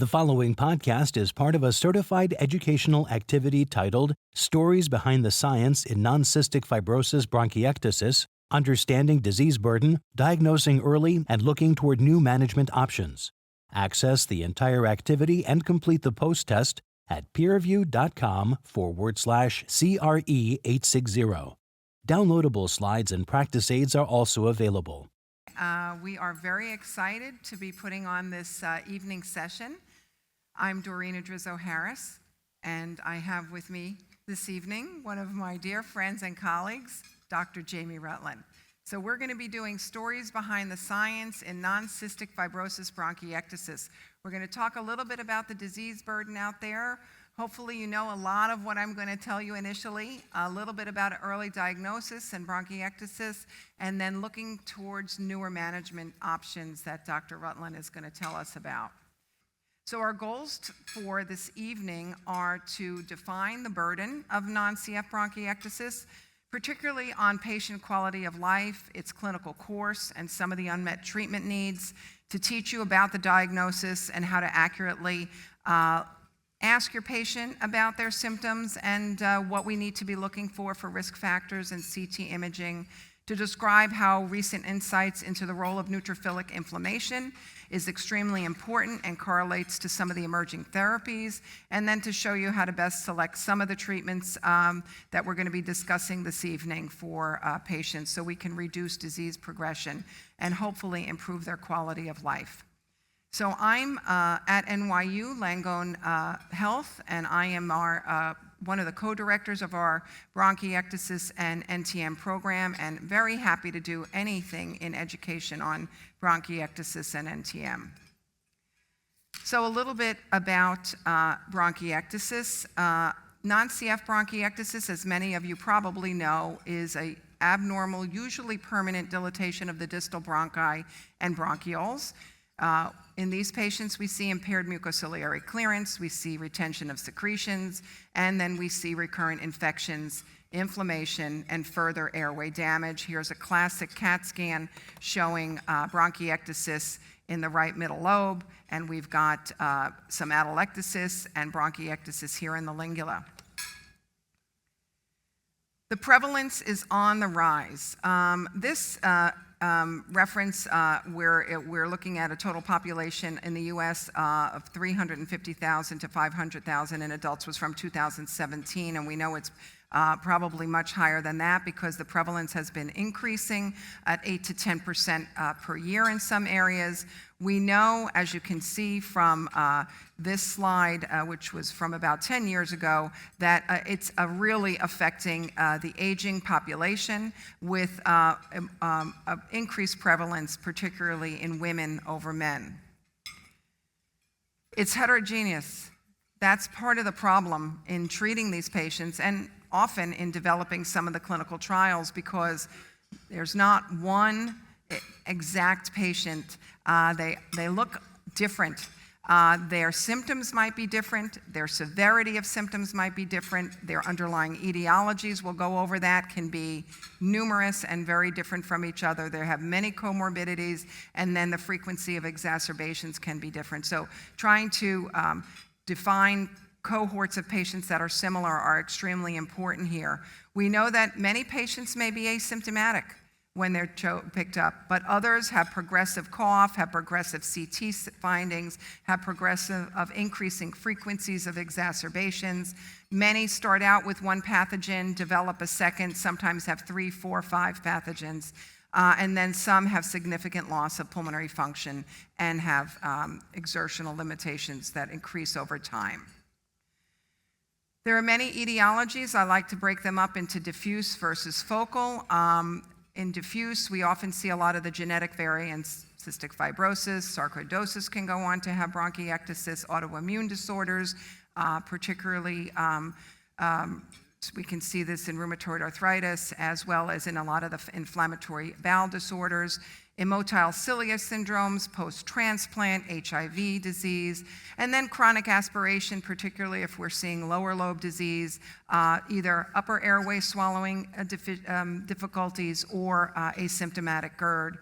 The following podcast is part of a certified educational activity titled Stories Behind the Science in Non-Cystic Fibrosis Bronchiectasis, Understanding Disease Burden, Diagnosing Early, and Looking Toward New Management Options. Access the entire activity and complete the post-test at peerview.com/CRE860. Downloadable slides and practice aids are also available. We are very excited to be putting on this evening session. I'm Doreen Addrizzo-Harris, and I have with me this evening one of my dear friends and colleagues, Dr. Jamie Rutland. So we're going to be doing stories behind the science in non-cystic fibrosis bronchiectasis. We're going to talk a little bit about the disease burden out there. Hopefully you know a lot of what I'm going to tell you initially, a little bit about early diagnosis and bronchiectasis, and then looking towards newer management options that Dr. Rutland is going to tell us about. So our goals for this evening are to define the burden of non-CF bronchiectasis, particularly on patient quality of life, its clinical course, and some of the unmet treatment needs, to teach you about the diagnosis and how to accurately ask your patient about their symptoms and what we need to be looking for risk factors and CT imaging, to describe how recent insights into the role of neutrophilic inflammation is extremely important and correlates to some of the emerging therapies, and then to show you how to best select some of the treatments that we're going to be discussing this evening for patients so we can reduce disease progression and hopefully improve their quality of life. So I'm at NYU Langone Health, and I am one of the co-directors of our bronchiectasis and NTM program, and very happy to do anything in education on bronchiectasis and NTM. So a little bit about bronchiectasis. Non-CF bronchiectasis, as many of you probably know, is an abnormal, usually permanent dilatation of the distal bronchi and bronchioles. In these patients, we see impaired mucociliary clearance, we see retention of secretions, and then we see recurrent infections, inflammation, and further airway damage. Here's a classic CAT scan showing bronchiectasis in the right middle lobe, and we've got some atelectasis and bronchiectasis here in the lingula. The prevalence is on the rise. This reference where we're looking at a total population in the US of 350,000 to 500,000 in adults was from 2017, and we know it's probably much higher than that because the prevalence has been increasing at 8 to 10% per year in some areas. We know, as you can see from this slide, which was from about 10 years ago, that it's really affecting the aging population with increased prevalence, particularly in women over men. It's heterogeneous. That's part of the problem in treating these patients and often in developing some of the clinical trials, because there's not one exact patient. They look different. Their symptoms might be different. Their severity of symptoms might be different. Their underlying etiologies, we'll go over that, can be numerous and very different from each other. They have many comorbidities, and then the frequency of exacerbations can be different. So trying to define cohorts of patients that are similar are extremely important here. We know that many patients may be asymptomatic when they're picked up, but others have progressive cough, have progressive CT findings, have progressive of increasing frequencies of exacerbations. Many start out with one pathogen, develop a second, sometimes have 3, 4, 5 pathogens, and then some have significant loss of pulmonary function and have exertional limitations that increase over time. There are many etiologies. I like to break them up into diffuse versus focal. In diffuse, we often see a lot of the genetic variants. Cystic fibrosis, sarcoidosis can go on to have bronchiectasis, autoimmune disorders, particularly we can see this in rheumatoid arthritis, as well as in a lot of the inflammatory bowel disorders. Immotile cilia syndromes, post-transplant, HIV disease, and then chronic aspiration, particularly if we're seeing lower lobe disease, either upper airway swallowing difficulties or asymptomatic GERD.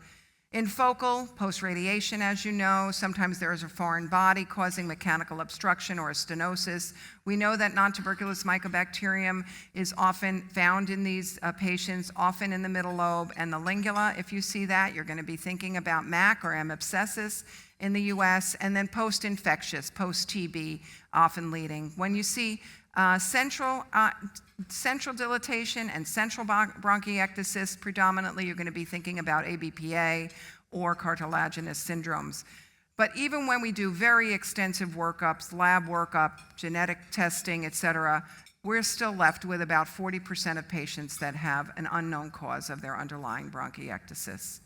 In focal, post-radiation, as you know, sometimes there is a foreign body causing mechanical obstruction or a stenosis. We know that non-tuberculous mycobacterium is often found in these patients, often in the middle lobe and the lingula. If you see that, you're going to be thinking about MAC or M. abscessus in the US, and then post-infectious, post-TB, often leading. When you see central dilatation and central bronchiectasis, predominantly you're going to be thinking about ABPA or cartilaginous syndromes. But even when we do very extensive workups, lab workup, genetic testing, et cetera, we're still left with about 40% of patients that have an unknown cause of their underlying bronchiectasis.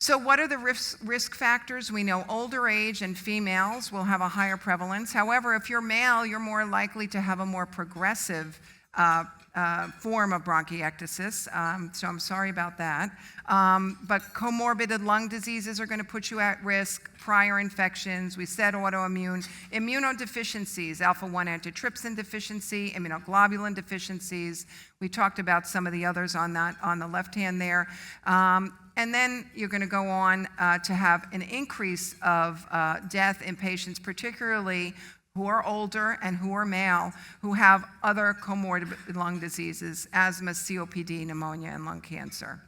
So what are the risk factors? We know older age and females will have a higher prevalence. However, if you're male, you're more likely to have a more progressive form of bronchiectasis, so I'm sorry about that. But comorbid lung diseases are going to put you at risk, prior infections, we said autoimmune, immunodeficiencies, alpha-1 antitrypsin deficiency, immunoglobulin deficiencies. We talked about some of the others on that on the left hand there. And then you're going to go on to have an increase of death in patients, particularly who are older and who are male, who have other comorbid lung diseases, asthma, COPD, pneumonia, and lung cancer.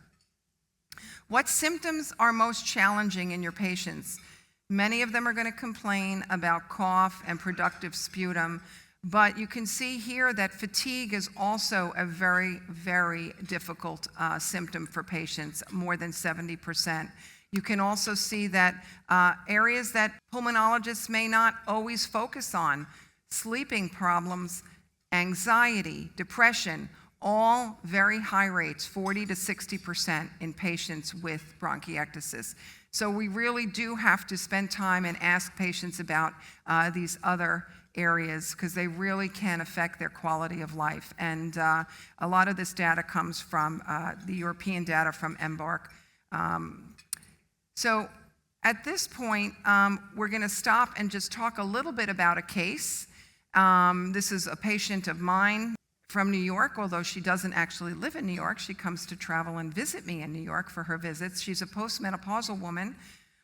What symptoms are most challenging in your patients? Many of them are going to complain about cough and productive sputum, but you can see here that fatigue is also a very, very difficult symptom for patients, more than 70%. You can also see that areas that pulmonologists may not always focus on, sleeping problems, anxiety, depression, all very high rates, 40 to 60% in patients with bronchiectasis. So we really do have to spend time and ask patients about these other areas because they really can affect their quality of life. And a lot of this data comes from the European data from EMBARC. So at this point, we're going to stop and just talk a little bit about a case. This is a patient of mine from New York, although she doesn't actually live in New York. She comes to travel and visit me in New York for her visits. She's a postmenopausal woman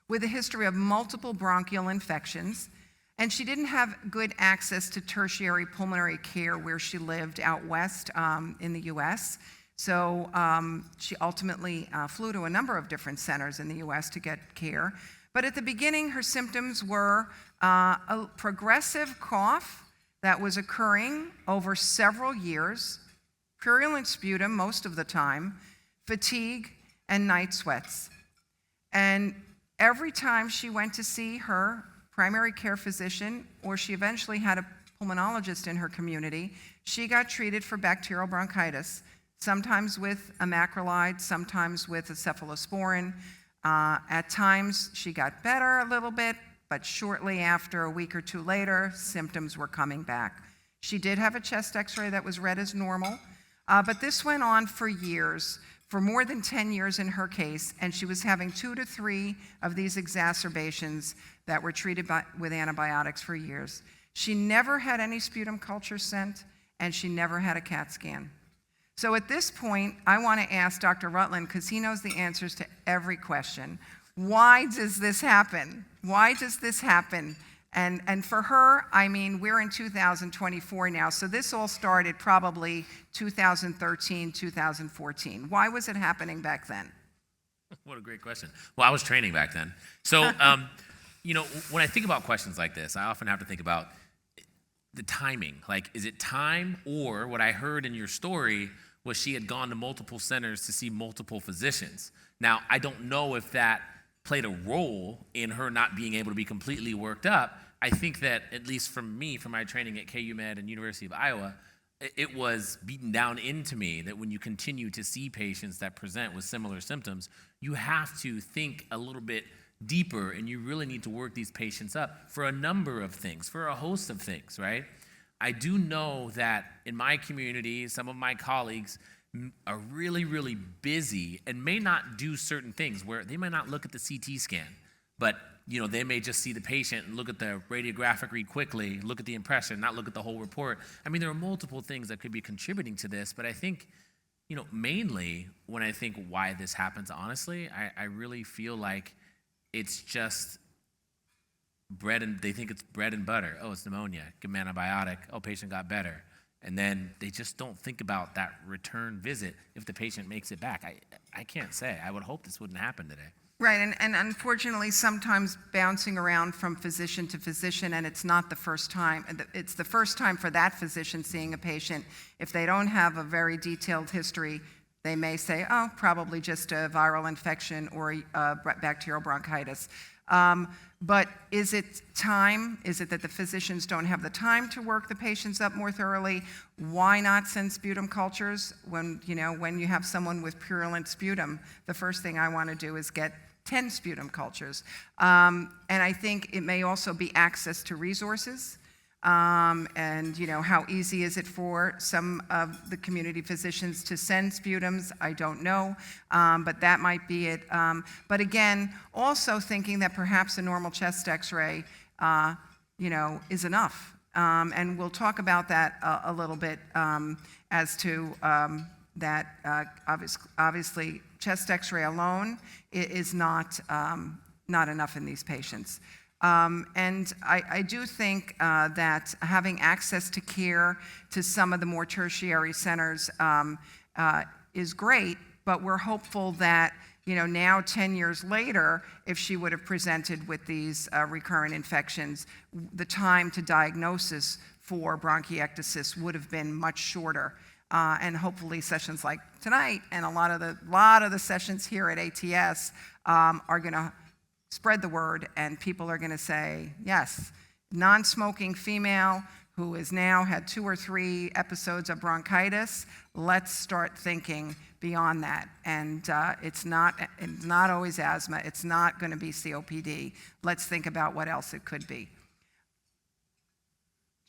with a history of multiple bronchial infections, and she didn't have good access to tertiary pulmonary care where she lived out west in the US. So she ultimately flew to a number of different centers in the US to get care. But at the beginning, her symptoms were a progressive cough that was occurring over several years, purulent sputum most of the time, fatigue, and night sweats. And every time she went to see her primary care physician, or she eventually had a pulmonologist in her community, she got treated for bacterial bronchitis, sometimes with a macrolide, sometimes with a cephalosporin. At times, she got better a little bit, but shortly after, a week or two later, symptoms were coming back. She did have a chest x-ray that was read as normal, but this went on for years, for more than 10 years in her case, and she was having 2 to 3 of these exacerbations that were treated with antibiotics for years. She never had any sputum culture sent, and she never had a CAT scan. So at this point, I want to ask Dr. Rutland, because he knows the answers to every question. Why does this happen? Why does this happen? And for her, I mean, we're in 2024 now, so this all started probably 2013, 2014. Why was it happening back then? What a great question. Well, I was training back then. So, you know, when I think about questions like this, I often have to think about the timing. Like, is it time, or what I heard in your story was she had gone to multiple centers to see multiple physicians. Now, I don't know if that played a role in her not being able to be completely worked up. I think that, at least from me, from my training at KU Med and University of Iowa, it was beaten down into me that when you continue to see patients that present with similar symptoms, you have to think a little bit deeper, and you really need to work these patients up for a number of things, for a host of things, right? I do know that in my community, some of my colleagues are really, really busy and may not do certain things where they might not look at the CT scan, but you know, they may just see the patient and look at the radiographic read quickly, look at the impression, not look at the whole report. I mean, there are multiple things that could be contributing to this, but I think Mainly when I think why this happens, honestly, I really feel like it's just they think it's bread and butter. Oh, it's pneumonia, give them an antibiotic, oh, patient got better. And then they just don't think about that return visit if the patient makes it back. I can't say. I would hope this wouldn't happen today. Right, and unfortunately, sometimes bouncing around from physician to physician, and it's not the first time. It's the first time for that physician seeing a patient. If they don't have a very detailed history, they may say, oh, probably just a viral infection or bacterial bronchitis. But is it time? Is it that the physicians don't have the time to work the patients up more thoroughly? Why not send sputum cultures? When you have someone with purulent sputum, the first thing I want to do is get 10 sputum cultures. And I think it may also be access to resources. And how easy is it for some of the community physicians to send sputums? I don't know, but that might be it. But again, also thinking that perhaps a normal chest X-ray, is enough. And we'll talk about that a little bit as to that. Obviously, chest X-ray alone is not enough in these patients. And I do think that having access to care to some of the more tertiary centers is great, but we're hopeful that, now 10 years later, if she would have presented with these recurrent infections, the time to diagnosis for bronchiectasis would have been much shorter. And hopefully sessions like tonight and a lot of the sessions here at ATS are going to spread the word, and people are going to say, yes, non-smoking female who has now had 2 or 3 episodes of bronchitis, let's start thinking beyond that. And it's not always asthma. It's not going to be COPD. Let's think about what else it could be. Do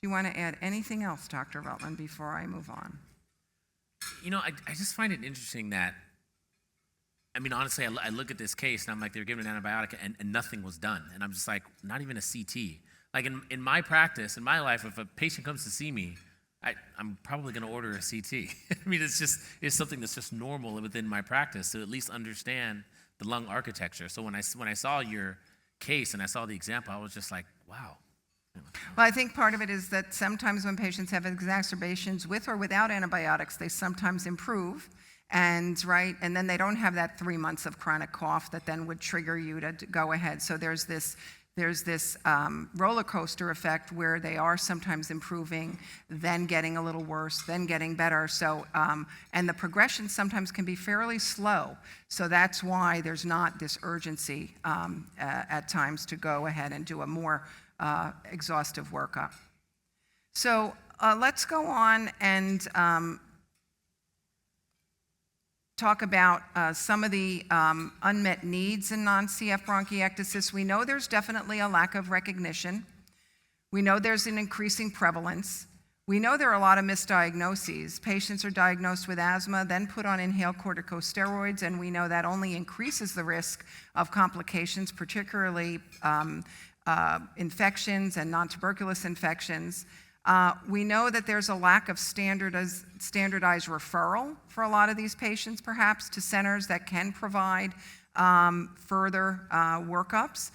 you want to add anything else, Dr. Rutland, before I move on? I just find it interesting that, honestly, I look at this case and I'm like, they were given an antibiotic and nothing was done. And I'm just like, not even a CT. Like in my practice, in my life, if a patient comes to see me, I'm probably going to order a CT. It's something that's just normal within my practice to at least understand the lung architecture. So when I saw your case and I saw the example, I was just like, wow. Well, I think part of it is that sometimes when patients have exacerbations with or without antibiotics, they sometimes improve. And then they don't have that 3 months of chronic cough that then would trigger you to go ahead. So there's this roller coaster effect where they are sometimes improving, then getting a little worse, then getting better. So and the progression sometimes can be fairly slow. So that's why there's not this urgency at times to go ahead and do a more exhaustive workup. So let's go on and talk about some of the unmet needs in non-CF bronchiectasis. We know there's definitely a lack of recognition. We know there's an increasing prevalence. We know there are a lot of misdiagnoses. Patients are diagnosed with asthma, then put on inhaled corticosteroids, and we know that only increases the risk of complications, particularly infections and non-tuberculous infections. We know that there's a lack of standardized referral for a lot of these patients, perhaps, to centers that can provide further workups.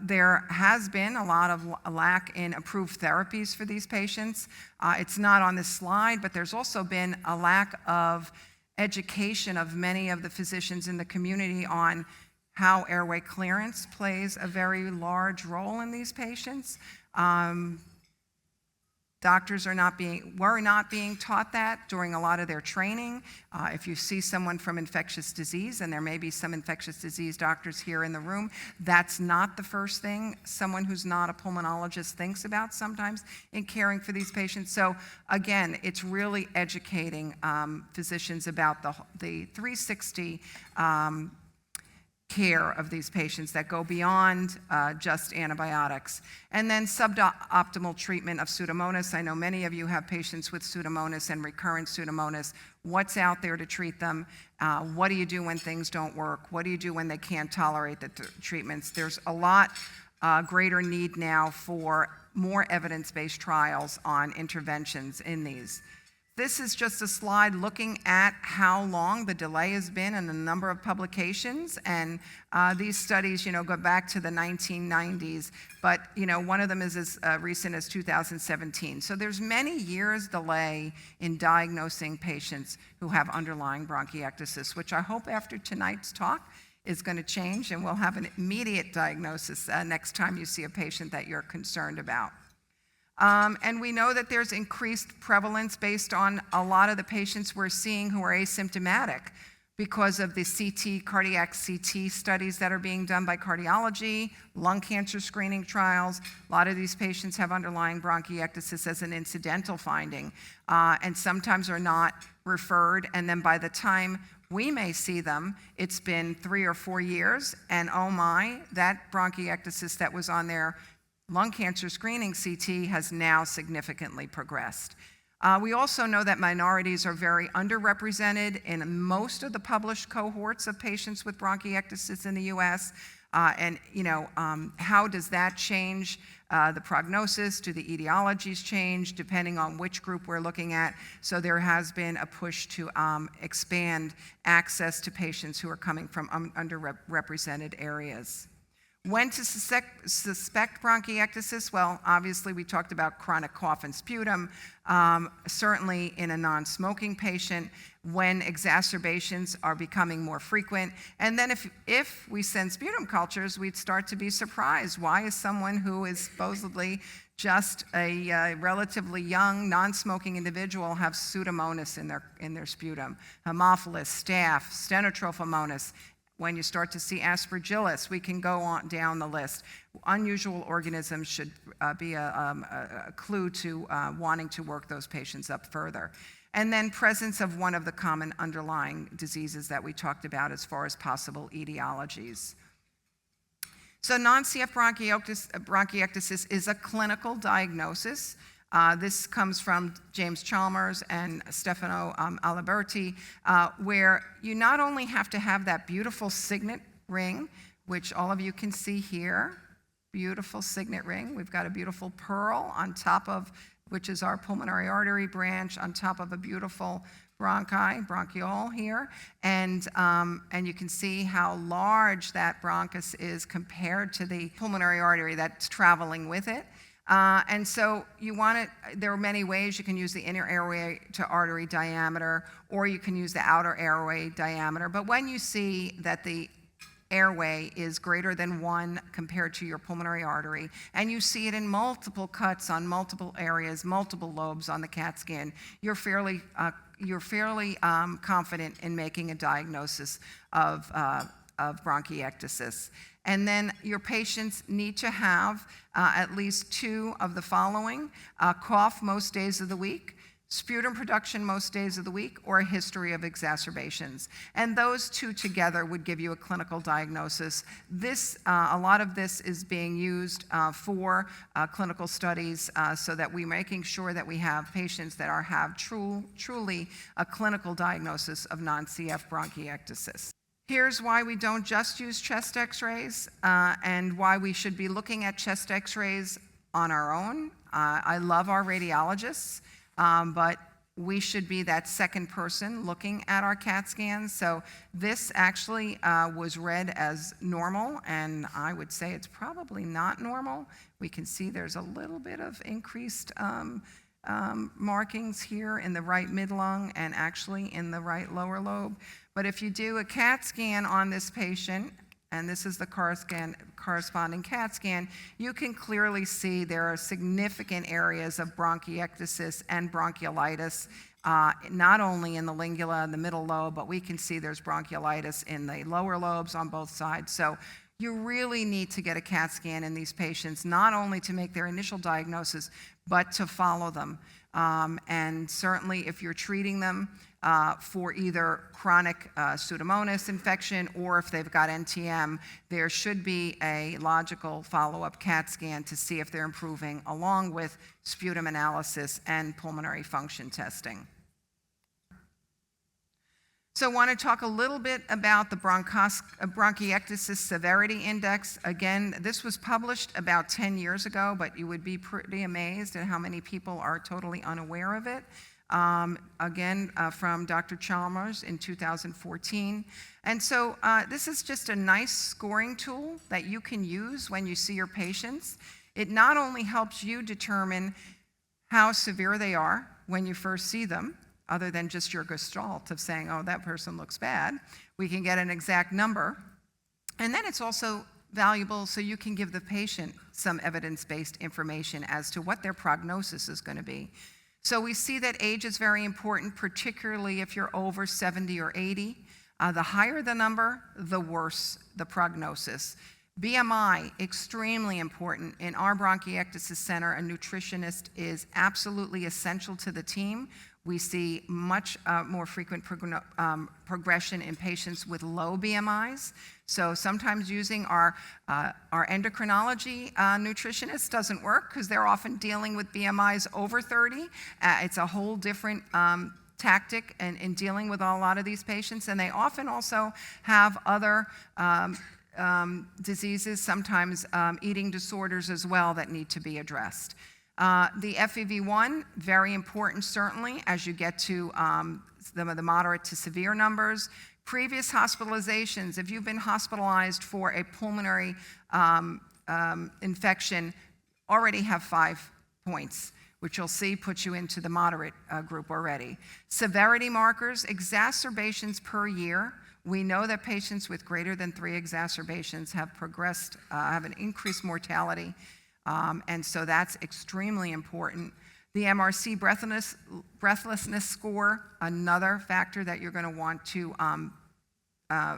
There has been a lot of lack in approved therapies for these patients. It's not on this slide, but there's also been a lack of education of many of the physicians in the community on how airway clearance plays a very large role in these patients. Doctors were not being taught that during a lot of their training. If you see someone from infectious disease, and there may be some infectious disease doctors here in the room, that's not the first thing someone who's not a pulmonologist thinks about sometimes in caring for these patients. So again, it's really educating physicians about the 360 care of these patients that go beyond just antibiotics. And then suboptimal treatment of Pseudomonas. I know many of you have patients with Pseudomonas and recurrent Pseudomonas. What's out there to treat them? What do you do when things don't work? What do you do when they can't tolerate the treatments? There's a lot greater need now for more evidence-based trials on interventions in these. This is just a slide looking at how long the delay has been in a number of publications, and these studies, go back to the 1990s, but, one of them is as recent as 2017. So there's many years delay in diagnosing patients who have underlying bronchiectasis, which I hope after tonight's talk is going to change, and we'll have an immediate diagnosis next time you see a patient that you're concerned about. And we know that there's increased prevalence based on a lot of the patients we're seeing who are asymptomatic because of the cardiac CT studies that are being done by cardiology, lung cancer screening trials. A lot of these patients have underlying bronchiectasis as an incidental finding, and sometimes are not referred, and then by the time we may see them, it's been 3 or 4 years, and oh my, that bronchiectasis that was on their lung cancer screening CT has now significantly progressed. We also know that minorities are very underrepresented in most of the published cohorts of patients with bronchiectasis in the US. How does that change the prognosis? Do the etiologies change depending on which group we're looking at? So there has been a push to expand access to patients who are coming from underrepresented areas. When to suspect bronchiectasis? Well, obviously we talked about chronic cough and sputum, certainly in a non-smoking patient, when exacerbations are becoming more frequent. And then if we send sputum cultures, we'd start to be surprised. Why is someone who is supposedly just a relatively young, non-smoking individual have Pseudomonas in their sputum? Haemophilus, staph, Stenotrophomonas. When you start to see Aspergillus, we can go on down the list. Unusual organisms should be a clue to wanting to work those patients up further. And then presence of one of the common underlying diseases that we talked about as far as possible etiologies. So non-CF bronchiectasis is a clinical diagnosis. This comes from James Chalmers and Stefano Aliberti, where you not only have to have that beautiful signet ring, which all of you can see here, beautiful signet ring. We've got a beautiful pearl on top of, which is our pulmonary artery branch, on top of a beautiful bronchiole here. And you can see how large that bronchus is compared to the pulmonary artery that's traveling with it. And so there are many ways you can use the inner airway to artery diameter, or you can use the outer airway diameter. But when you see that the airway is greater than 1 compared to your pulmonary artery, and you see it in multiple cuts on multiple areas, multiple lobes on the CAT scan, you're fairly confident in making a diagnosis of bronchiectasis. And then your patients need to have at least 2 of the following: cough most days of the week, sputum production most days of the week, or a history of exacerbations. And those 2 together would give you a clinical diagnosis. A lot of this is being used for clinical studies so that we're making sure that we have patients that have truly a clinical diagnosis of non-CF bronchiectasis. Here's why we don't just use chest x-rays and why we should be looking at chest x-rays on our own. I love our radiologists, but we should be that second person looking at our CAT scans. So this actually was read as normal, and I would say it's probably not normal. We can see there's a little bit of increased markings here in the right mid-lung and actually in the right lower lobe. But if you do a CAT scan on this patient, and this is the corresponding CAT scan, you can clearly see there are significant areas of bronchiectasis and bronchiolitis, not only in the lingula and the middle lobe, but we can see there's bronchiolitis in the lower lobes on both sides. So you really need to get a CAT scan in these patients, not only to make their initial diagnosis, but to follow them. And certainly if you're treating them for either chronic Pseudomonas infection or if they've got NTM, there should be a logical follow-up CAT scan to see if they're improving, along with sputum analysis and pulmonary function testing. So I want to talk a little bit about the bronchiectasis severity index. Again, this was published about 10 years ago, but you would be pretty amazed at how many people are totally unaware of it. again from Dr. Chalmers in 2014. And so this is just a nice scoring tool that you can use when you see your patients. It not only helps you determine how severe they are when you first see them, other than just your gestalt of saying, oh, that person looks bad. We can get an exact number. And then it's also valuable so you can give the patient some evidence-based information as to what their prognosis is going to be. So we see that age is very important, particularly if you're over 70 or 80. The higher the number, the worse the prognosis. BMI, extremely important. In our bronchiectasis center, a nutritionist is absolutely essential to the team. We see much more frequent progression in patients with low BMIs. So sometimes using our endocrinology nutritionist doesn't work because they're often dealing with BMIs over 30. It's a whole different tactic in dealing with a lot of these patients. And they often also have other diseases, sometimes eating disorders as well that need to be addressed. The FEV1, very important certainly as you get to the moderate to severe numbers. Previous hospitalizations, if you've been hospitalized for a pulmonary infection, already have 5 points, which you'll see puts you into the moderate group already. Severity markers, exacerbations per year. We know that patients with greater than 3 exacerbations have progressed, have an increased mortality, and so that's extremely important. The MRC breathlessness score, another factor that you're going to want to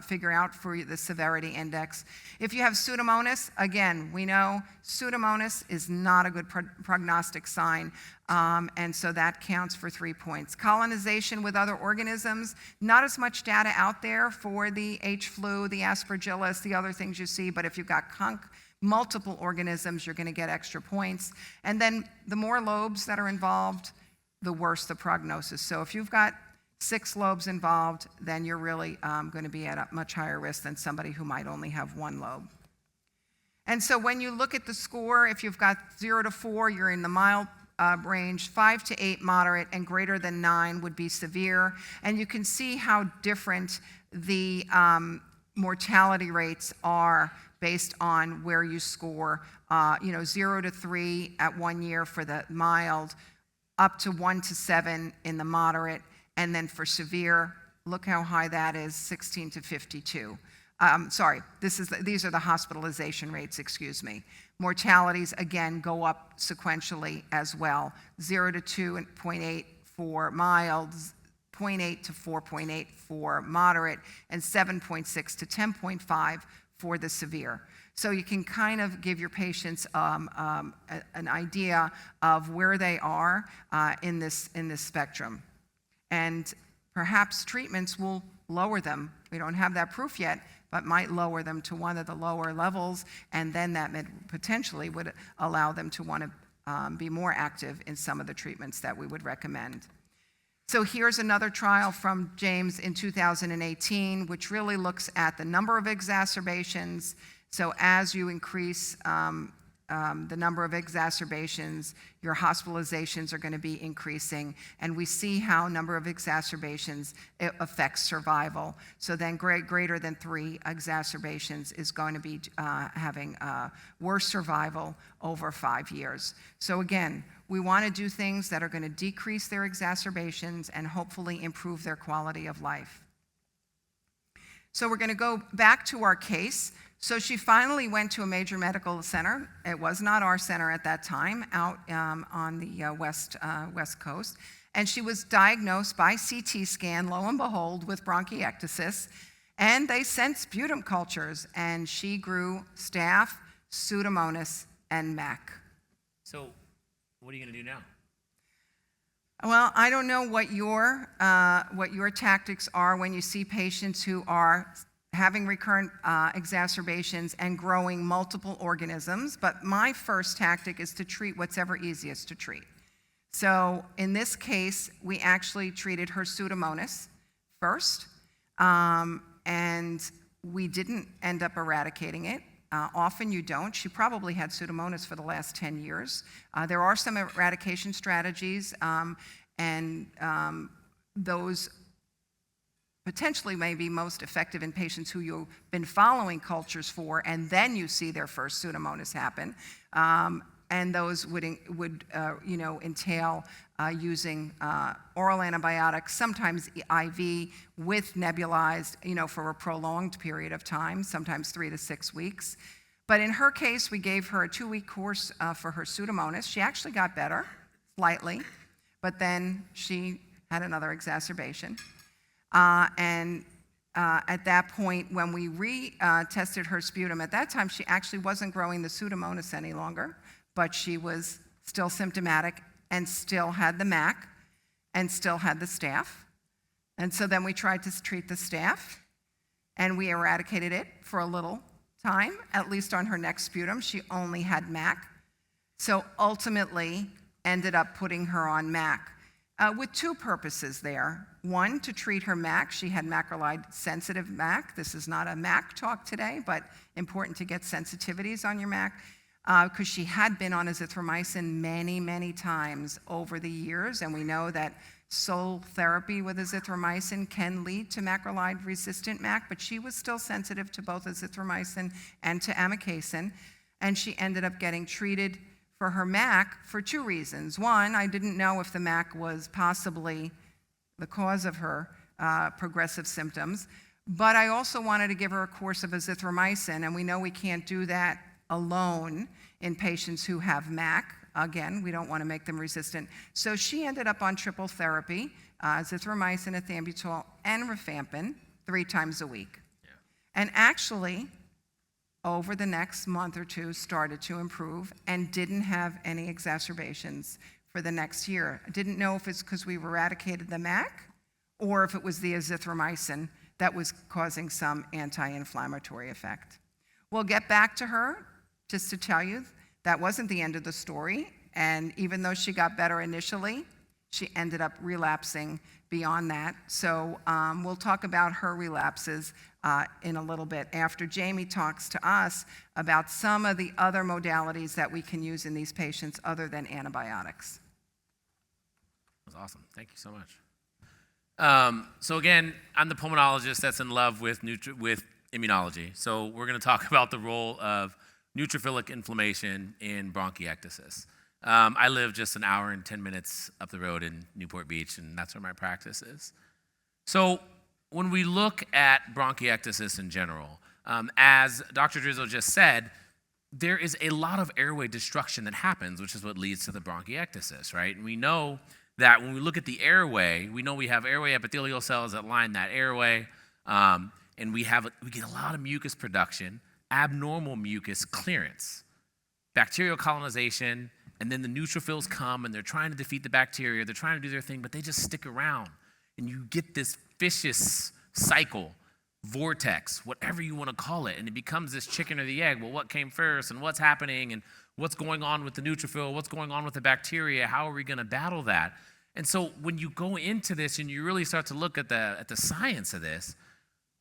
figure out for the severity index. If you have Pseudomonas, again, we know Pseudomonas is not a good prognostic sign, and so that counts for 3 points. Colonization with other organisms, not as much data out there for the H. flu, the Aspergillus, the other things you see, but if you've got multiple organisms, you're going to get extra points. And then the more lobes that are involved, the worse the prognosis. So if you've got 6 lobes involved, then you're really going to be at a much higher risk than somebody who might only have 1 lobe. And so when you look at the score, if you've got 0 to 4, you're in the mild range, 5 to 8 moderate, and greater than 9 would be severe. And you can see how different the mortality rates are based on where you score, 0 to 3 at 1 year for the mild, up to 1 to 7 in the moderate, and then for severe, look how high that is, 16 to 52. These are the hospitalization rates, excuse me. Mortalities, again, go up sequentially as well. 0 to 2.8 for mild, 0.8 to 4.8 for moderate, and 7.6 to 10.5 for the severe. So you can kind of give your patients an idea of where they are in this spectrum. And perhaps treatments will lower them. We don't have that proof yet, but might lower them to one of the lower levels, and then that potentially would allow them to want to be more active in some of the treatments that we would recommend. So here's another trial from James in 2018, which really looks at the number of exacerbations. So as you increase the number of exacerbations, your hospitalizations are going to be increasing, and we see how number of exacerbations affects survival. So then greater than 3 exacerbations is going to be having worse survival over 5 years. So again, we want to do things that are going to decrease their exacerbations and hopefully improve their quality of life. So we're going to go back to our case. So she finally went to a major medical center. It was not our center at that time, out on the west coast. And she was diagnosed by CT scan, lo and behold, with bronchiectasis. And they sent sputum cultures, and she grew staph, Pseudomonas, and MAC. So what are you going to do now? Well, I don't know what your tactics are when you see patients who are having recurrent exacerbations and growing multiple organisms, but my first tactic is to treat what's ever easiest to treat. So in this case, we actually treated her Pseudomonas first, and we didn't end up eradicating it. Often you don't. She probably had Pseudomonas for the last 10 years. There are some eradication strategies, and those potentially may be most effective in patients who you've been following cultures for, and then you see their first Pseudomonas happen. And those would entail using oral antibiotics, sometimes IV with nebulized, for a prolonged period of time, sometimes 3 to 6 weeks. But in her case, we gave her a 2-week course for her Pseudomonas. She actually got better, slightly, but then she had another exacerbation. At that point, when we retested her sputum, at that time she actually wasn't growing the Pseudomonas any longer, but she was still symptomatic and still had the MAC and still had the staph. And so then we tried to treat the staph, and we eradicated it for a little time. At least on her next sputum, she only had MAC. So ultimately ended up putting her on MAC with 2 purposes there. One, to treat her MAC. She had macrolide-sensitive MAC. This is not a MAC talk today, but important to get sensitivities on your MAC, because she had been on azithromycin many, many times over the years, and we know that sole therapy with azithromycin can lead to macrolide-resistant MAC, but she was still sensitive to both azithromycin and to amikacin, and she ended up getting treated for her MAC for 2 reasons. One, I didn't know if the MAC was possibly the cause of her progressive symptoms, but I also wanted to give her a course of azithromycin, and we know we can't do that alone in patients who have MAC. Again, we don't want to make them resistant. So she ended up on triple therapy, azithromycin, ethambutol, and rifampin 3 times a week. Yeah. And actually, over the next month or 2, started to improve and didn't have any exacerbations for the next year. I didn't know if it's because we eradicated the MAC or if it was the azithromycin that was causing some anti-inflammatory effect. We'll get back to her, just to tell you that wasn't the end of the story, and even though she got better initially, she ended up relapsing beyond that. So we'll talk about her relapses in a little bit after Jamie talks to us about some of the other modalities that we can use in these patients other than antibiotics. That was awesome. Thank you so much. So again, I'm the pulmonologist that's in love with immunology. So we're going to talk about the role of neutrophilic inflammation in bronchiectasis. I live just an hour and 10 minutes up the road in Newport Beach, and that's where my practice is. So when we look at bronchiectasis in general, as Dr. Addrizzo just said, there is a lot of airway destruction that happens, which is what leads to the bronchiectasis, right? And we know that when we look at the airway, we know we have airway epithelial cells that line that airway, and we get a lot of mucus production, abnormal mucus clearance, bacterial colonization, and then the neutrophils come and they're trying to defeat the bacteria, they're trying to do their thing, but they just stick around. And you get this vicious cycle, vortex, whatever you want to call it, and it becomes this chicken or the egg. Well, what came first, and what's happening, and what's going on with the neutrophil, what's going on with the bacteria, how are we going to battle that? And so when you go into this and you really start to look at the science of this,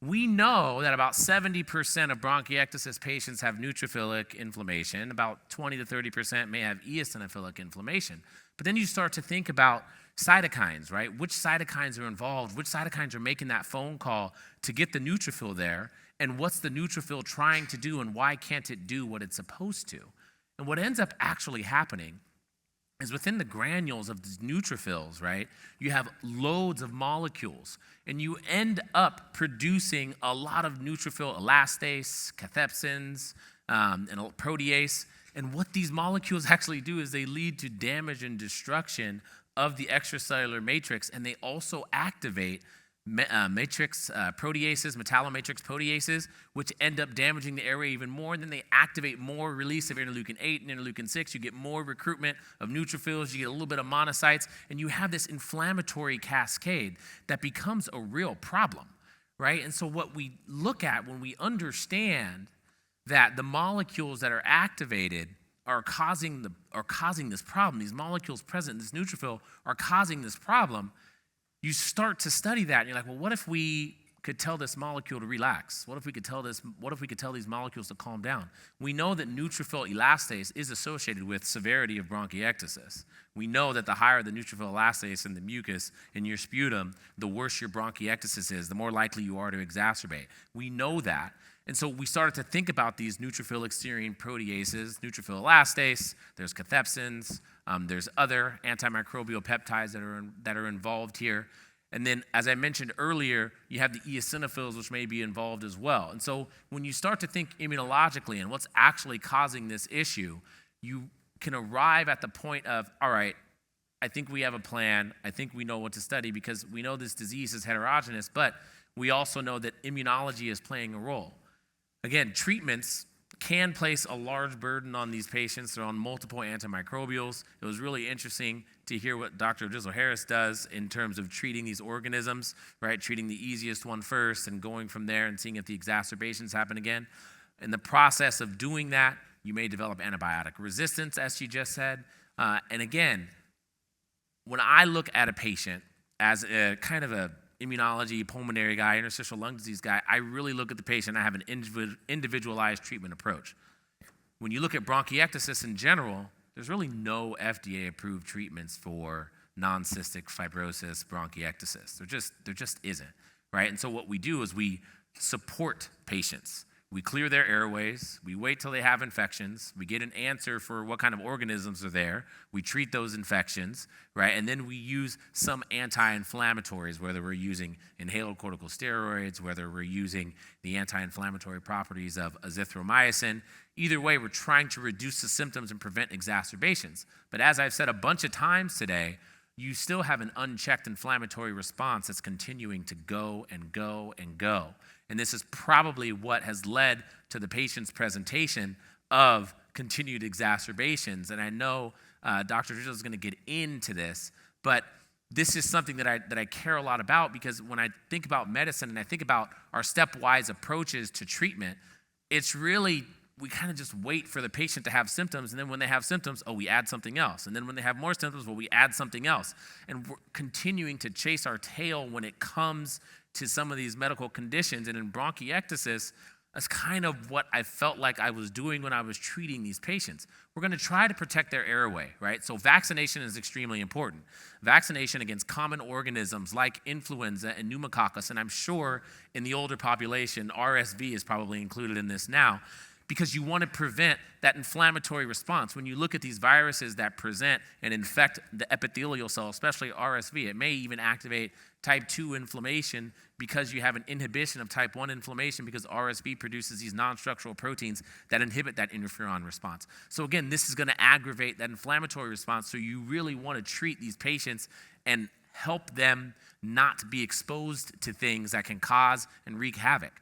we know that about 70% of bronchiectasis patients have neutrophilic inflammation. About 20 to 30% may have eosinophilic inflammation. But then you start to think about cytokines, right? Which cytokines are involved? Which cytokines are making that phone call to get the neutrophil there? And what's the neutrophil trying to do, and why can't it do what it's supposed to? And what ends up actually happening is within the granules of these neutrophils, right, you have loads of molecules, and you end up producing a lot of neutrophil elastase, cathepsins, and protease. And what these molecules actually do is they lead to damage and destruction of the extracellular matrix, and they also activate matrix proteases, metallomatrix proteases, which end up damaging the airway even more. And then they activate more release of interleukin 8 and interleukin 6. You get more recruitment of neutrophils. You get a little bit of monocytes. And you have this inflammatory cascade that becomes a real problem, right? And so what we look at when we understand that the molecules that are activated are causing this problem, these molecules present in this neutrophil are causing this problem, you start to study that, and you're like, well, what if we could tell this molecule to relax? What if we could tell these molecules to calm down? We know that neutrophil elastase is associated with severity of bronchiectasis. We know that the higher the neutrophil elastase in the mucus in your sputum, the worse your bronchiectasis is, the more likely you are to exacerbate. We know that. And so we started to think about these neutrophilic serine proteases, neutrophil elastase, there's cathepsins, there's other antimicrobial peptides that are involved here. And then, as I mentioned earlier, you have the eosinophils, which may be involved as well. And so when you start to think immunologically and what's actually causing this issue, you can arrive at the point of, all right, I think we have a plan. I think we know what to study because we know this disease is heterogeneous, but we also know that immunology is playing a role. Again, treatments can place a large burden on these patients. They're on multiple antimicrobials. It was really interesting to hear what Dr. Addrizzo-Harris does in terms of treating these organisms, right? Treating the easiest one first and going from there and seeing if the exacerbations happen again. In the process of doing that, you may develop antibiotic resistance, as she just said. And again, when I look at a patient as a kind of a immunology, pulmonary guy, interstitial lung disease guy, I really look at the patient. I have an individualized treatment approach. When you look at bronchiectasis in general, there's really no FDA-approved treatments for non-cystic fibrosis bronchiectasis. There just isn't, right? And so what we do is we support patients. We clear their airways, we wait till they have infections, we get an answer for what kind of organisms are there, we treat those infections, right? And then we use some anti-inflammatories, whether we're using inhaled corticosteroids, whether we're using the anti-inflammatory properties of azithromycin. Either way, we're trying to reduce the symptoms and prevent exacerbations. But as I've said a bunch of times today, you still have an unchecked inflammatory response that's continuing to go and go and go. And this is probably what has led to the patient's presentation of continued exacerbations. And I know Dr. Addrizzo is going to get into this, but this is something that I care a lot about because when I think about medicine and I think about our stepwise approaches to treatment, it's really, we kind of just wait for the patient to have symptoms, and then when they have symptoms, we add something else. And then when they have more symptoms, we add something else. And we're continuing to chase our tail when it comes to some of these medical conditions. And in bronchiectasis, that's kind of what I felt like I was doing when I was treating these patients. We're going to try to protect their airway, right? So vaccination is extremely important. Vaccination against common organisms like influenza and pneumococcus, and I'm sure in the older population, RSV is probably included in this now, because you want to prevent that inflammatory response. When you look at these viruses that present and infect the epithelial cell, especially RSV, it may even activate type 2 inflammation because you have an inhibition of type 1 inflammation because RSV produces these non-structural proteins that inhibit that interferon response. So again, this is going to aggravate that inflammatory response, so you really want to treat these patients and help them not be exposed to things that can cause and wreak havoc.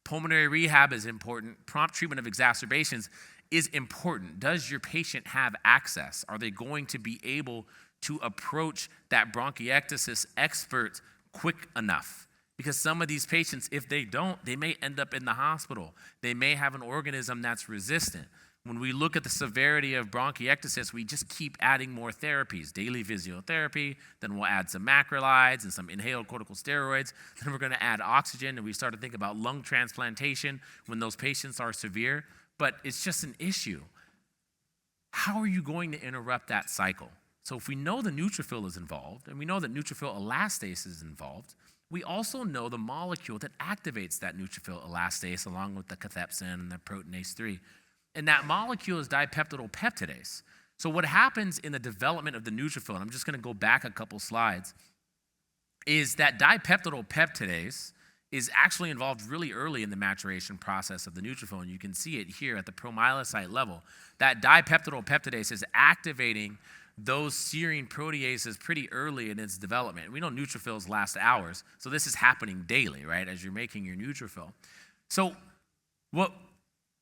Pulmonary rehab is important. Prompt treatment of exacerbations is important. Does your patient have access? Are they going to be able to approach that bronchiectasis expert quick enough? Because some of these patients, if they don't, they may end up in the hospital. They may have an organism that's resistant. When we look at the severity of bronchiectasis, we just keep adding more therapies, daily physiotherapy, then we'll add some macrolides and some inhaled corticosteroids, then we're going to add oxygen, and we start to think about lung transplantation when those patients are severe. But it's just an issue. How are you going to interrupt that cycle? So if we know the neutrophil is involved, and we know that neutrophil elastase is involved, we also know the molecule that activates that neutrophil elastase along with the cathepsin and the proteinase 3. And that molecule is dipeptidopeptidase. So what happens in the development of the neutrophil, and I'm just going to go back a couple slides, is that dipeptidopeptidase is actually involved really early in the maturation process of the neutrophil, and you can see it here at the promyelocyte level. That dipeptidopeptidase is activating those serine proteases pretty early in its development. We know neutrophils last hours, so this is happening daily, right, as you're making your neutrophil. So what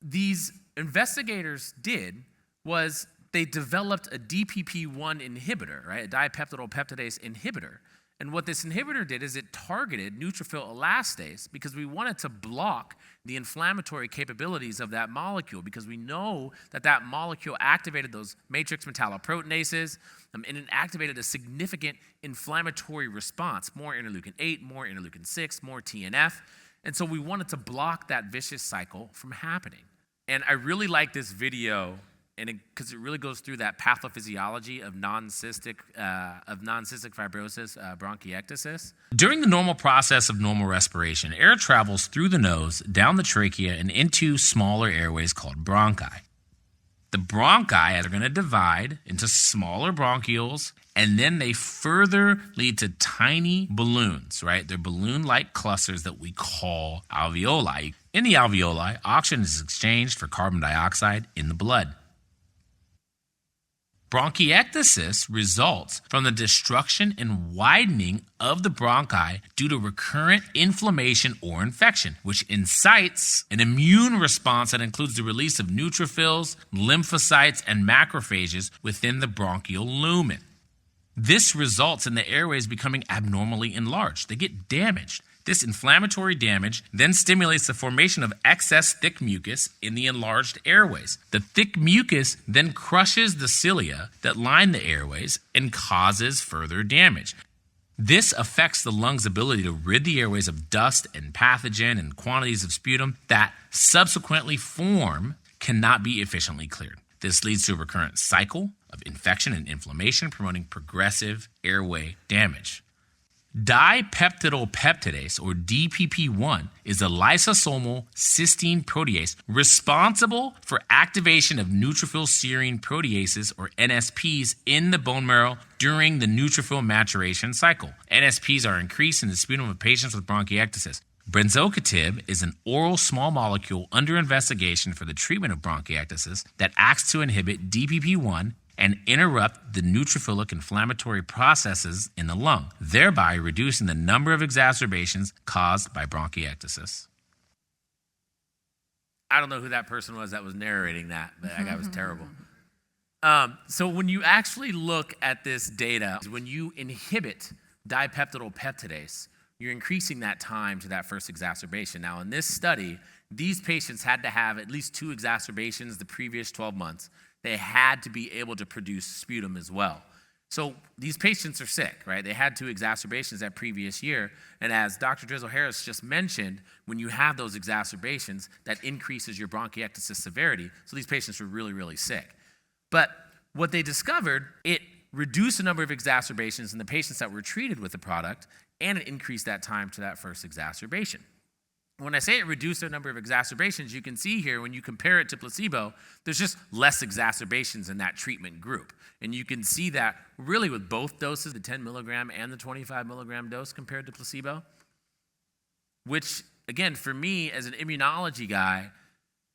these investigators did was they developed a DPP-1 inhibitor, right, a dipeptidopeptidase inhibitor. And what this inhibitor did is it targeted neutrophil elastase because we wanted to block the inflammatory capabilities of that molecule, because we know that that molecule activated those matrix metalloproteinases, and it activated a significant inflammatory response, more interleukin 8, more interleukin 6, more TNF. And so we wanted to block that vicious cycle from happening. And I really like this video because it really goes through that pathophysiology of non-cystic fibrosis, bronchiectasis. During the normal process of normal respiration, air travels through the nose, down the trachea, and into smaller airways called bronchi. The bronchi are going to divide into smaller bronchioles, and then they further lead to tiny balloons, right? They're balloon-like clusters that we call alveoli. In the alveoli, oxygen is exchanged for carbon dioxide in the blood. Bronchiectasis results from the destruction and widening of the bronchi due to recurrent inflammation or infection, which incites an immune response that includes the release of neutrophils, lymphocytes, and macrophages within the bronchial lumen. This results in the airways becoming abnormally enlarged. They get damaged. This inflammatory damage then stimulates the formation of excess thick mucus in the enlarged airways. The thick mucus then crushes the cilia that line the airways and causes further damage. This affects the lungs' ability to rid the airways of dust and pathogen, and quantities of sputum that subsequently form cannot be efficiently cleared. This leads to a recurrent cycle of infection and inflammation, promoting progressive airway damage. Dipeptidopeptidase, or DPP1, is a lysosomal cysteine protease responsible for activation of neutrophil serine proteases, or NSPs, in the bone marrow during the neutrophil maturation cycle. NSPs are increased in the sputum of patients with bronchiectasis. Brensocatib is an oral small molecule under investigation for the treatment of bronchiectasis that acts to inhibit DPP1 and interrupt the neutrophilic inflammatory processes in the lung, thereby reducing the number of exacerbations caused by bronchiectasis. I don't know who that person was that was narrating that, but that guy was terrible. So when you actually look at this data, when you inhibit dipeptidopeptidase, you're increasing that time to that first exacerbation. Now, in this study, these patients had to have at least 2 exacerbations the previous 12 months. They had to be able to produce sputum as well. So these patients are sick, right? They had 2 exacerbations that previous year. And as Dr. Addrizzo-Harris just mentioned, when you have those exacerbations, that increases your bronchiectasis severity. So these patients were really, really sick. But what they discovered, it reduced the number of exacerbations in the patients that were treated with the product, and it increased that time to that first exacerbation. When I say it reduced the number of exacerbations, you can see here when you compare it to placebo, there's just less exacerbations in that treatment group. And you can see that really with both doses, the 10 milligram and the 25 milligram dose compared to placebo, which, again, for me as an immunology guy,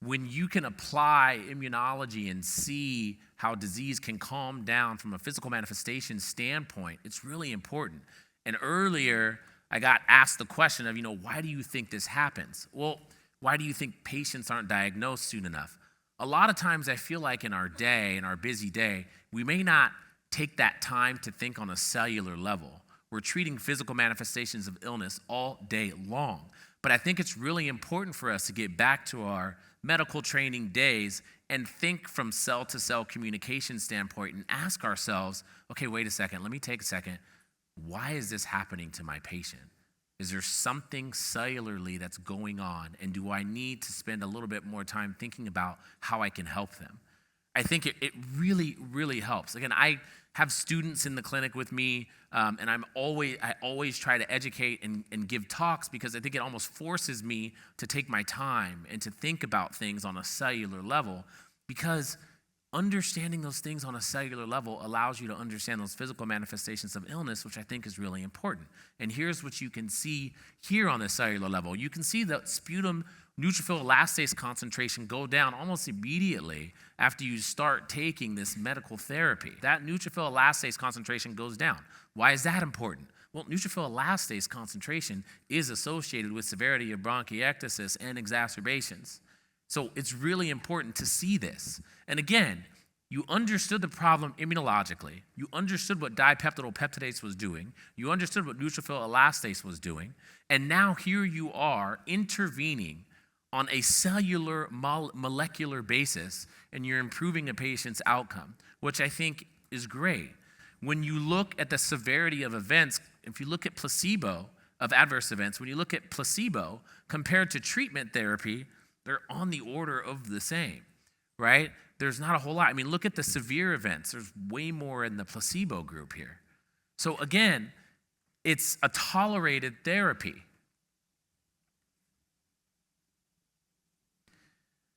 when you can apply immunology and see how disease can calm down from a physical manifestation standpoint, it's really important. And earlier, I got asked the question of, why do you think this happens? Well, why do you think patients aren't diagnosed soon enough? A lot of times I feel like in our day, in our busy day, we may not take that time to think on a cellular level. We're treating physical manifestations of illness all day long. But I think it's really important for us to get back to our medical training days and think from cell-to-cell communication standpoint and ask ourselves, okay, wait a second, let me take a second. Why is this happening to my patient? Is there something cellularly that's going on? And do I need to spend a little bit more time thinking about how I can help them? I think it really, really helps. Again, I have students in the clinic with me, and I always try to educate and give talks because I think it almost forces me to take my time and to think about things on a cellular level, because understanding those things on a cellular level allows you to understand those physical manifestations of illness, which I think is really important. And here's what you can see here on the cellular level. You can see the sputum neutrophil elastase concentration go down almost immediately after you start taking this medical therapy. That neutrophil elastase concentration goes down. Why is that important? Well, neutrophil elastase concentration is associated with severity of bronchiectasis and exacerbations. So it's really important to see this. And again, You understood the problem immunologically. You understood what dipeptidyl peptidase was doing. You understood what neutrophil elastase was doing. And now here you are intervening on a cellular molecular basis, and you're improving a patient's outcome, which I think is great. When you look at the severity of events, if you look at placebo, of adverse events, when you look at placebo compared to treatment therapy, they're on the order of the same, right? There's not a whole lot. I mean, look at the severe events. There's way more in the placebo group here. So again, it's a tolerated therapy.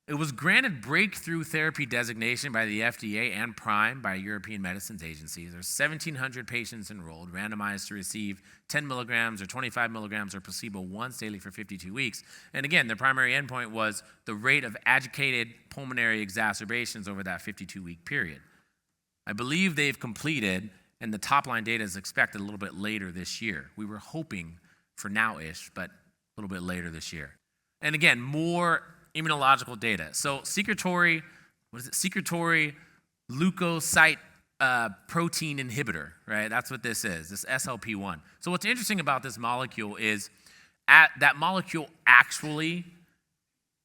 It was granted breakthrough therapy designation by the FDA and PRIME by European Medicines Agency. There's 1,700 patients enrolled, randomized to receive 10 milligrams or 25 milligrams or placebo once daily for 52 weeks. And again, the primary endpoint was the rate of agitated pulmonary exacerbations over that 52-week period. I believe they've completed, and the top-line data is expected a little bit later this year. We were hoping for now-ish, but a little bit later this year. And again, more immunological data. So secretory leukocyte protein inhibitor, right? That's what this is, this SLP1. So what's interesting about this molecule is that molecule actually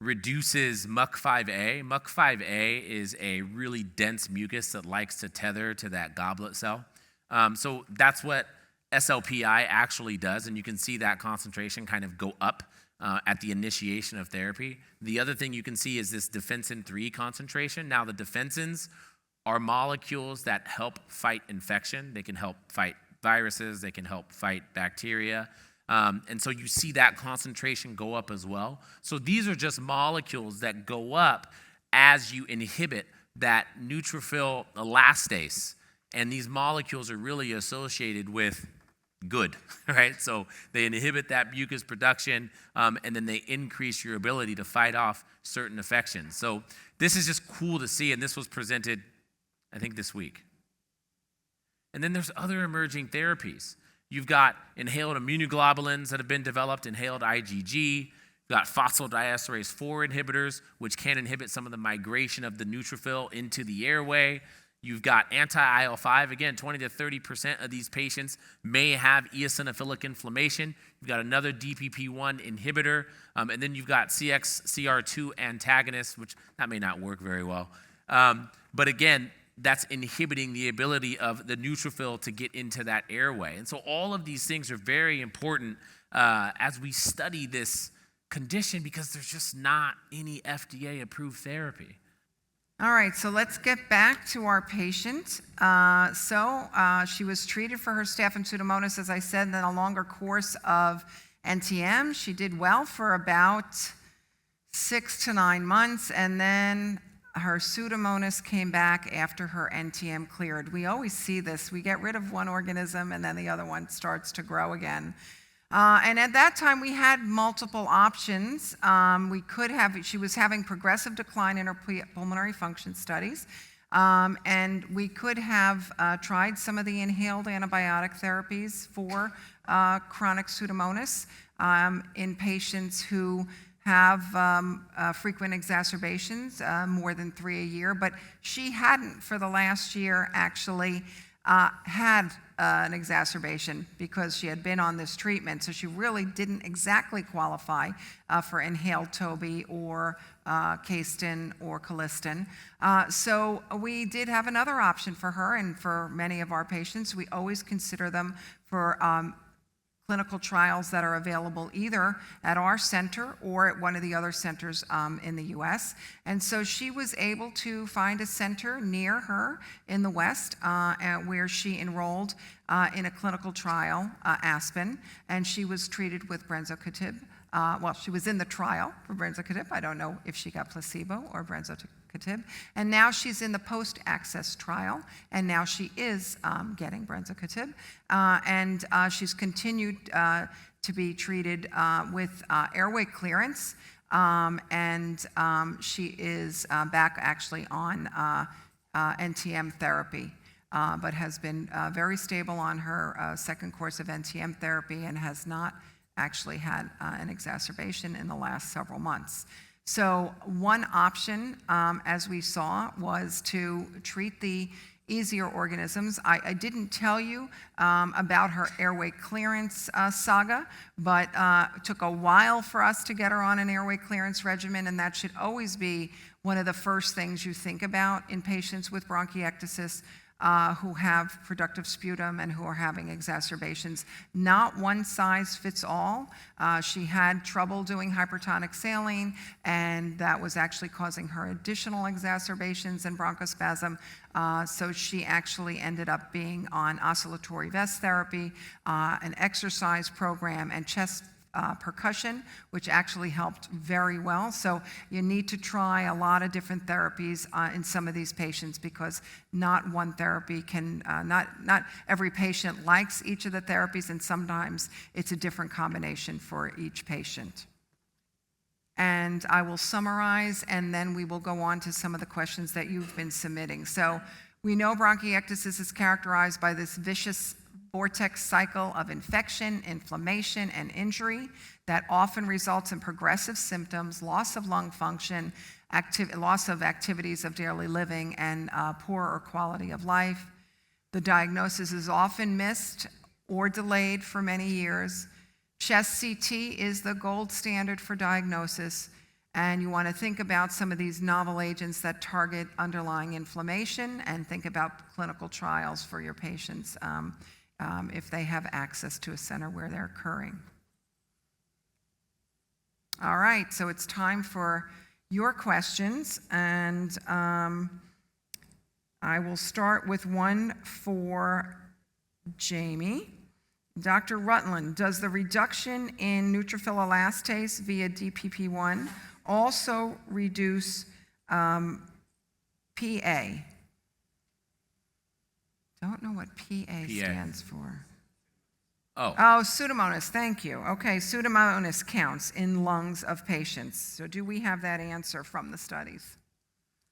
reduces MUC5A. MUC5A is a really dense mucus that likes to tether to that goblet cell. So that's what SLPI actually does, and you can see that concentration kind of go up at the initiation of therapy. The other thing you can see is this defensin 3 concentration. Now, the defensins are molecules that help fight infection. They can help fight viruses. They can help fight bacteria. And so you see that concentration go up as well. So these are just molecules that go up as you inhibit that neutrophil elastase. And these molecules are really associated with good, right? So they inhibit that mucus production, and then they increase your ability to fight off certain infections. So this is just cool to see, and this was presented, I think, this week. And then there's other emerging therapies. You've got inhaled immunoglobulins that have been developed, inhaled IgG. You've got phosphodiesterase 4 inhibitors, which can inhibit some of the migration of the neutrophil into the airway. You've got anti-IL-5. Again, 20 to 30% of these patients may have eosinophilic inflammation. You've got another DPP-1 inhibitor. And then you've got CXCR2 antagonists, which that may not work very well. But again, that's inhibiting the ability of the neutrophil to get into that airway. And so all of these things are very important as we study this condition, because there's just not any FDA-approved therapy. All right, so let's get back to our patient. She was treated for her staph and Pseudomonas, as I said, then a longer course of NTM. She did well for about 6 to 9 months, and then her Pseudomonas came back after her NTM cleared. We always see this. We get rid of one organism, and then the other one starts to grow again. And at that time, we had multiple options. She was having progressive decline in her pulmonary function studies, and we could have tried some of the inhaled antibiotic therapies for chronic Pseudomonas in patients who have frequent exacerbations, more than 3 a year, but she hadn't for the last year actually had an exacerbation because she had been on this treatment, so she really didn't exactly qualify for inhaled Toby or Caistin or Colistin. So we did have another option for her, and for many of our patients, we always consider them for clinical trials that are available either at our center or at one of the other centers in the U.S. And so she was able to find a center near her in the West where she enrolled in a clinical trial, Aspen, and she was treated with brensocatib. She was in the trial for brensocatib. I don't know if she got placebo or brensocatib. And now she's in the post-access trial, and now she is getting brensocatib. And she's continued to be treated with airway clearance, and she is back actually on NTM therapy, but has been very stable on her second course of NTM therapy and has not actually had an exacerbation in the last several months. So one option, as we saw, was to treat the easier organisms. I didn't tell you about her airway clearance saga, but it took a while for us to get her on an airway clearance regimen, and that should always be one of the first things you think about in patients with bronchiectasis who have productive sputum and who are having exacerbations. Not one size fits all. She had trouble doing hypertonic saline, and that was actually causing her additional exacerbations and bronchospasm. So she actually ended up being on oscillatory vest therapy, an exercise program, and chest percussion, which actually helped very well. So you need to try a lot of different therapies in some of these patients, because not one therapy can, not every patient likes each of the therapies, and sometimes it's a different combination for each patient. And I will summarize, and then we will go on to some of the questions that you've been submitting. So we know bronchiectasis is characterized by this vicious vortex cycle of infection, inflammation, and injury that often results in progressive symptoms, loss of lung function, loss of activities of daily living, and poorer quality of life. The diagnosis is often missed or delayed for many years. Chest CT is the gold standard for diagnosis, and you want to think about some of these novel agents that target underlying inflammation, and think about clinical trials for your patients if they have access to a center where they're occurring. All right, so it's time for your questions, and I will start with one for Jamie. Dr. Rutland, does the reduction in neutrophil elastase via DPP1 also reduce PA? Don't know what PA stands for. Oh, Pseudomonas, thank you. Okay, Pseudomonas counts in lungs of patients. So do we have that answer from the studies?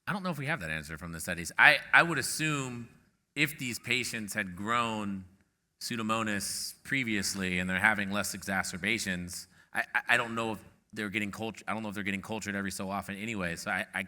I don't know if we have that answer from the studies. I would assume if these patients had grown Pseudomonas previously and they're having less exacerbations, I don't know if they're getting cultured. I don't know if they're getting cultured every so often anyway. So I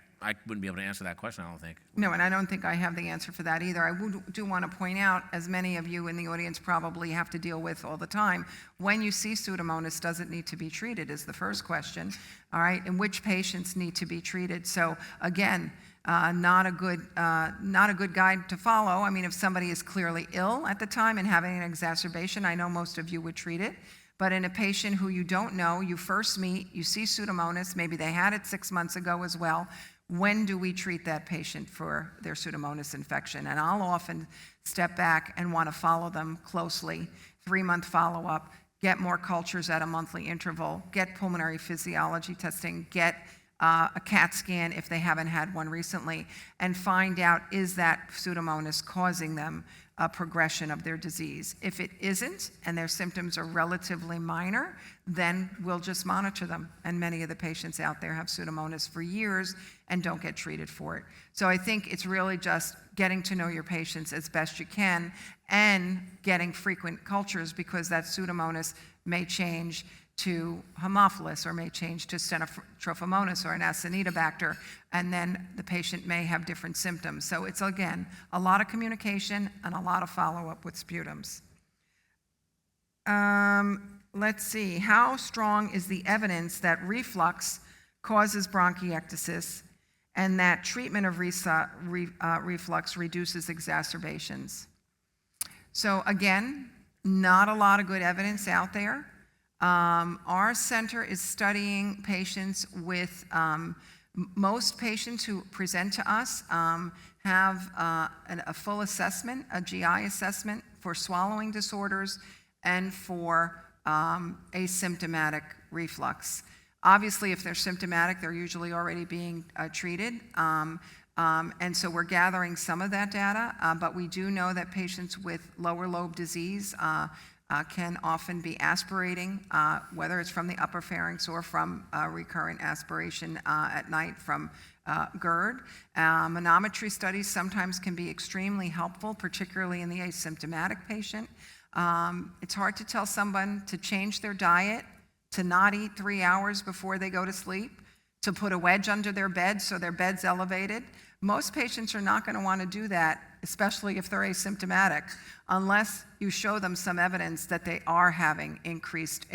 wouldn't be able to answer that question, I don't think. No, and I don't think I have the answer for that either. I do want to point out, as many of you in the audience probably have to deal with all the time, when you see Pseudomonas, does it need to be treated is the first question, all right? And which patients need to be treated? So again, not a good guide to follow. I mean, if somebody is clearly ill at the time and having an exacerbation, I know most of you would treat it. But in a patient who you don't know, you first meet, you see Pseudomonas, maybe they had it 6 months ago as well, when do we treat that patient for their Pseudomonas infection? And I'll often step back and want to follow them closely, 3-month follow-up, get more cultures at a monthly interval, get pulmonary physiology testing, get a CAT scan if they haven't had one recently, and find out, is that Pseudomonas causing them a progression of their disease? If it isn't, and their symptoms are relatively minor, then we'll just monitor them. And many of the patients out there have Pseudomonas for years and don't get treated for it. So I think it's really just getting to know your patients as best you can and getting frequent cultures, because that Pseudomonas may change to Haemophilus or may change to Stenotrophomonas or an Acinetobacter, and then the patient may have different symptoms. So it's, again, a lot of communication and a lot of follow-up with sputums. Let's see, how strong is the evidence that reflux causes bronchiectasis and that treatment of reflux reduces exacerbations? So again, not a lot of good evidence out there. Our center is studying patients with, most patients who present to us have a full assessment, a GI assessment for swallowing disorders and for asymptomatic reflux. Obviously, if they're symptomatic, they're usually already being treated. And so we're gathering some of that data, but we do know that patients with lower lobe disease can often be aspirating, whether it's from the upper pharynx or from recurrent aspiration at night from GERD. Manometry studies sometimes can be extremely helpful, particularly in the asymptomatic patient. It's hard to tell someone to change their diet, to not eat 3 hours before they go to sleep, to put a wedge under their bed so their bed's elevated. Most patients are not going to want to do that, especially if they're asymptomatic, unless you show them some evidence that they are having increased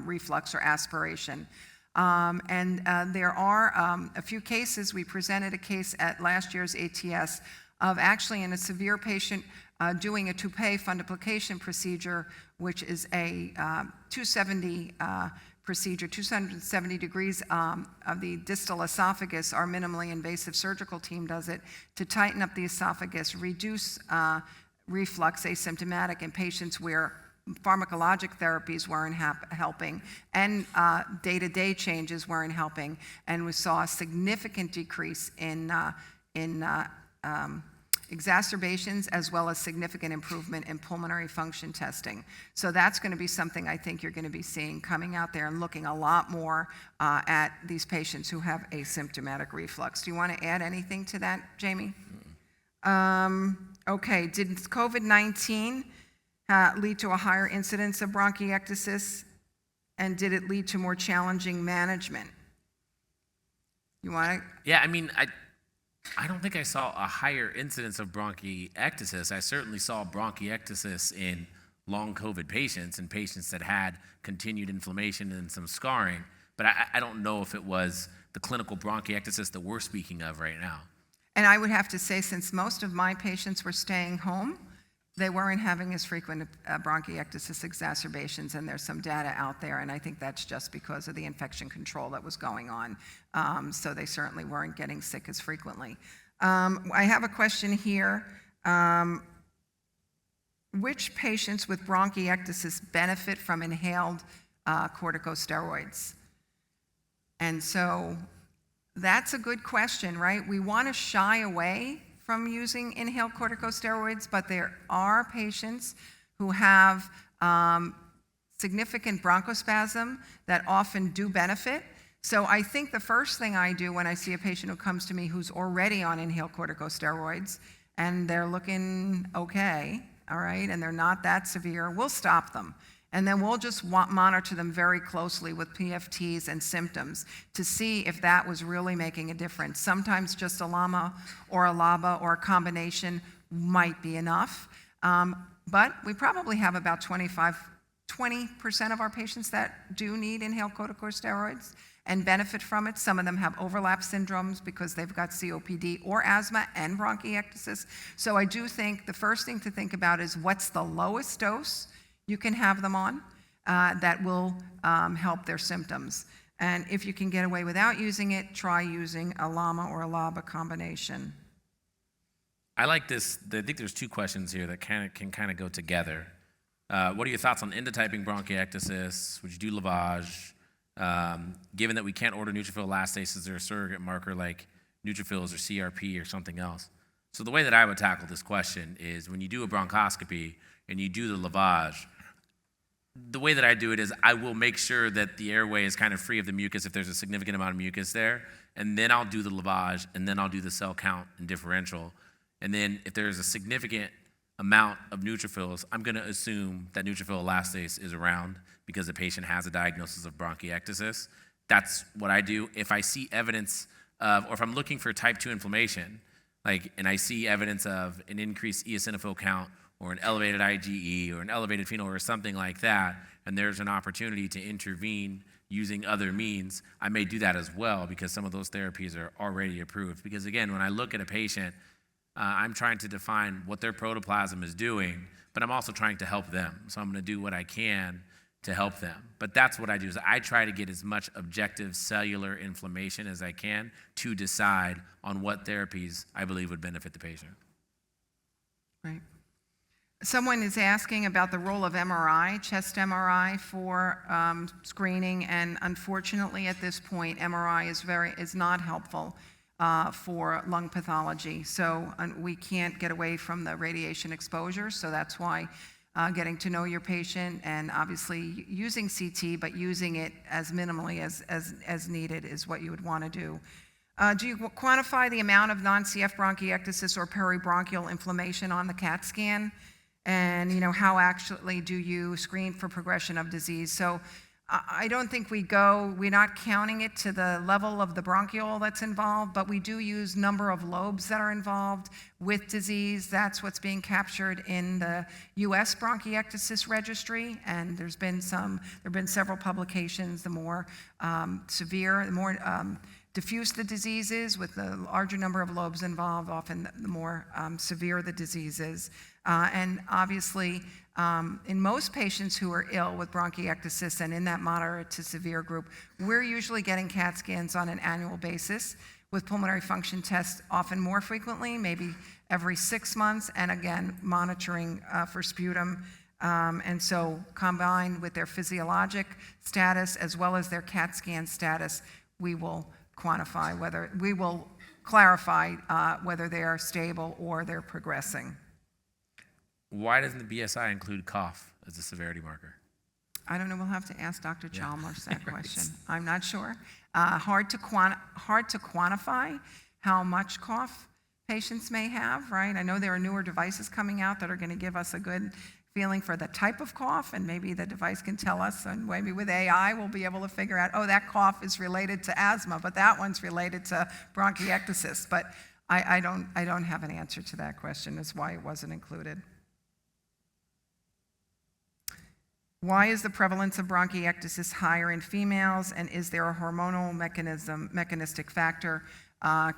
reflux or aspiration. There are a few cases. We presented a case at last year's ATS of actually in a severe patient doing a toupet fundoplication procedure, which is a 270 procedure, 270 degrees of the distal esophagus. Our minimally invasive surgical team does it to tighten up the esophagus, reduce reflux asymptomatic in patients where pharmacologic therapies weren't helping and day-to-day changes weren't helping. And we saw a significant decrease in exacerbations as well as significant improvement in pulmonary function testing. So that's going to be something I think you're going to be seeing coming out there and looking a lot more at these patients who have asymptomatic reflux. Do you want to add anything to that, Jamie? Okay, did COVID-19 lead to a higher incidence of bronchiectasis, and did it lead to more challenging management? You want to? Yeah, I mean, I don't think I saw a higher incidence of bronchiectasis. I certainly saw bronchiectasis in long COVID patients and patients that had continued inflammation and some scarring, but I don't know if it was the clinical bronchiectasis that we're speaking of right now. And I would have to say, since most of my patients were staying home, they weren't having as frequent bronchiectasis exacerbations, and there's some data out there, and I think that's just because of the infection control that was going on. So they certainly weren't getting sick as frequently. I have a question here. Which patients with bronchiectasis benefit from inhaled corticosteroids? And so that's a good question, right? We want to shy away from using inhaled corticosteroids, but there are patients who have significant bronchospasm that often do benefit. So I think the first thing I do when I see a patient who comes to me who's already on inhaled corticosteroids and they're looking okay, all right, and they're not that severe, we'll stop them. And then we'll just monitor them very closely with PFTs and symptoms to see if that was really making a difference. Sometimes just a LAMA or a LABA or a combination might be enough. But we probably have about 20% of our patients that do need inhaled corticosteroids and benefit from it. Some of them have overlap syndromes because they've got COPD or asthma and bronchiectasis. So I do think the first thing to think about is what's the lowest dose you can have them on that will help their symptoms. And if you can get away without using it, try using a LAMA or a LABA combination. I like this. I think there's two questions here that can kind of go together. What are your thoughts on endotyping bronchiectasis? Would you do lavage? Given that we can't order neutrophil elastase, is there a surrogate marker like neutrophils or CRP or something else? So the way that I would tackle this question is when you do a bronchoscopy and you do the lavage, the way that I do it is I will make sure that the airway is kind of free of the mucus if there's a significant amount of mucus there, and then I'll do the lavage, and then I'll do the cell count and differential. And then if there's a significant amount of neutrophils, I'm going to assume that neutrophil elastase is around because the patient has a diagnosis of bronchiectasis. That's what I do. If I see evidence of, or if I'm looking for type 2 inflammation, and I see evidence of an increased eosinophil count or an elevated IgE or an elevated phenol or something like that, and there's an opportunity to intervene using other means, I may do that as well because some of those therapies are already approved. Because again, when I look at a patient, I'm trying to define what their protoplasm is doing, but I'm also trying to help them. So I'm going to do what I can to help them. But that's what I do is I try to get as much objective cellular inflammation as I can to decide on what therapies I believe would benefit the patient. Right. Someone is asking about the role of MRI, chest MRI for screening, and unfortunately at this point, MRI is not helpful for lung pathology. So we can't get away from the radiation exposure, so that's why getting to know your patient and obviously using CT, but using it as minimally as needed is what you would want to do. Do you quantify the amount of non-CF bronchiectasis or peribronchial inflammation on the CAT scan? And how actually do you screen for progression of disease? So I don't think we're not counting it to the level of the bronchiole that's involved, but we do use number of lobes that are involved with disease. That's what's being captured in the US bronchiectasis registry, and there have been several publications. The more severe, the more diffuse the disease is, with the larger number of lobes involved, often the more severe the disease is. And obviously, in most patients who are ill with bronchiectasis and in that moderate to severe group, we're usually getting CAT scans on an annual basis, with pulmonary function tests often more frequently, maybe every 6 months, and again, monitoring for sputum. And so combined with their physiologic status as well as their CAT scan status, we will clarify whether they are stable or they're progressing. Why doesn't the BSI include cough as a severity marker? I don't know. We'll have to ask Dr. Chalmers that Right. question. I'm not sure. Hard to quantify how much cough patients may have, right? I know there are newer devices coming out that are going to give us a good feeling for the type of cough, and maybe the device can tell us, and maybe with AI we'll be able to figure out, oh, that cough is related to asthma, but that one's related to bronchiectasis. But I don't have an answer to that question as why it wasn't included. Why is the prevalence of bronchiectasis higher in females, and is there a hormonal mechanistic factor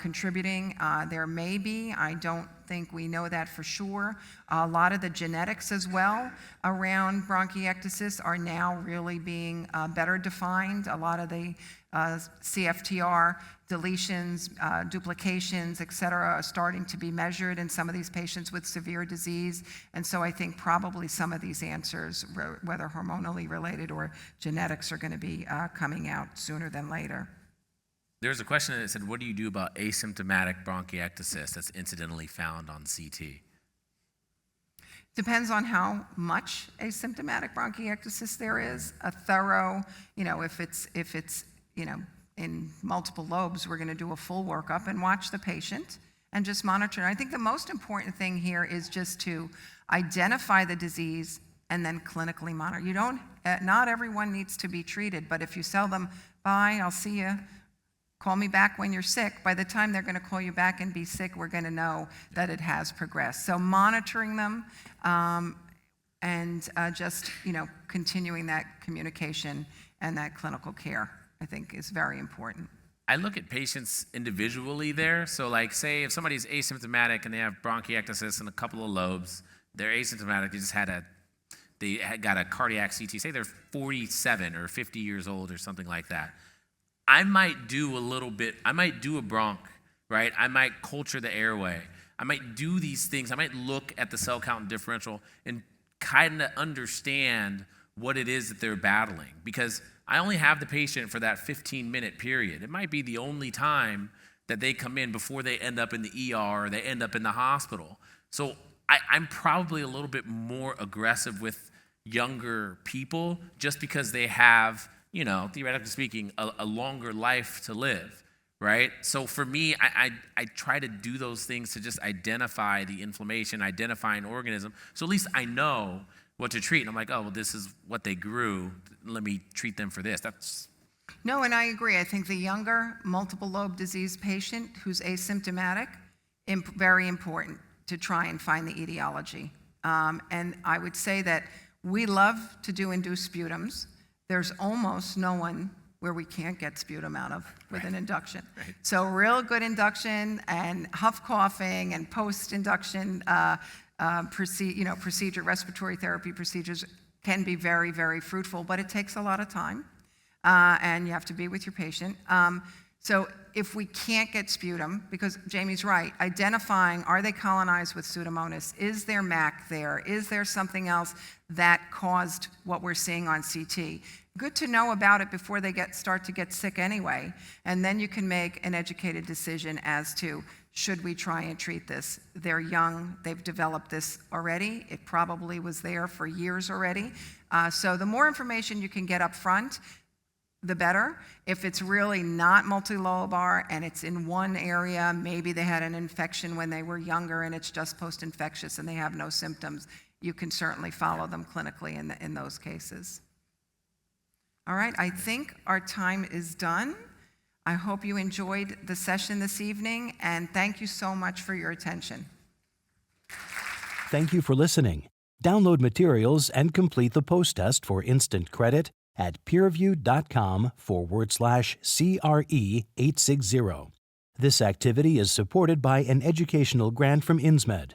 contributing? There may be. I don't think we know that for sure. A lot of the genetics as well around bronchiectasis are now really being better defined. A lot of the CFTR deletions, duplications, et cetera, are starting to be measured in some of these patients with severe disease. And so I think probably some of these answers, whether hormonally related or genetics, are going to be coming out sooner than later. There's a question that said, what do you do about asymptomatic bronchiectasis that's incidentally found on CT? Depends on how much asymptomatic bronchiectasis there is. A thorough, if it's in multiple lobes, we're going to do a full workup and watch the patient and just monitor. And I think the most important thing here is just to identify the disease and then clinically monitor. Not everyone needs to be treated, but if you tell them, bye, I'll see you, call me back when you're sick, by the time they're going to call you back and be sick, we're going to know that it has progressed. So monitoring them and just continuing that communication and that clinical care, I think, is very important. I look at patients individually there. So like, say if somebody's asymptomatic and they have bronchiectasis in a couple of lobes, they're asymptomatic, they got a cardiac CT, say they're 47 or 50 years old or something like that. I might do a bronch, right? I might culture the airway. I might do these things. I might look at the cell count and differential and kind of understand what it is that they're battling, because I only have the patient for that 15-minute period. It might be the only time that they come in before they end up in the ER or they end up in the hospital. So I'm probably a little bit more aggressive with younger people just because they have, theoretically speaking, a longer life to live, right? So for me, I try to do those things to just identify the inflammation, identify an organism, so at least I know what to treat. And I'm like, oh, well, this is what they grew. Let me treat them for this. No, and I agree. I think the younger multiple lobe disease patient who's asymptomatic, very important to try and find the etiology. And I would say that we love to do induced sputums. There's almost no one where we can't get sputum out of with an induction. Right. So real good induction and huff coughing and post-induction procedure, respiratory therapy procedures can be very, very fruitful, but it takes a lot of time, and you have to be with your patient. So if we can't get sputum, because Jamie's right, identifying, are they colonized with Pseudomonas? Is there MAC there? Is there something else that caused what we're seeing on CT? Good to know about it before they start to get sick anyway, and then you can make an educated decision as to, should we try and treat this? They're young, they've developed this already. It probably was there for years already. So the more information you can get up front, the better. If it's really not multilobar and it's in one area, maybe they had an infection when they were younger and it's just post-infectious and they have no symptoms, you can certainly follow them clinically in those cases. All right, I think our time is done. I hope you enjoyed the session this evening, and thank you so much for your attention. Thank you for listening. Download materials and complete the post-test for instant credit at peerview.com/CRE860. This activity is supported by an educational grant from Insmed.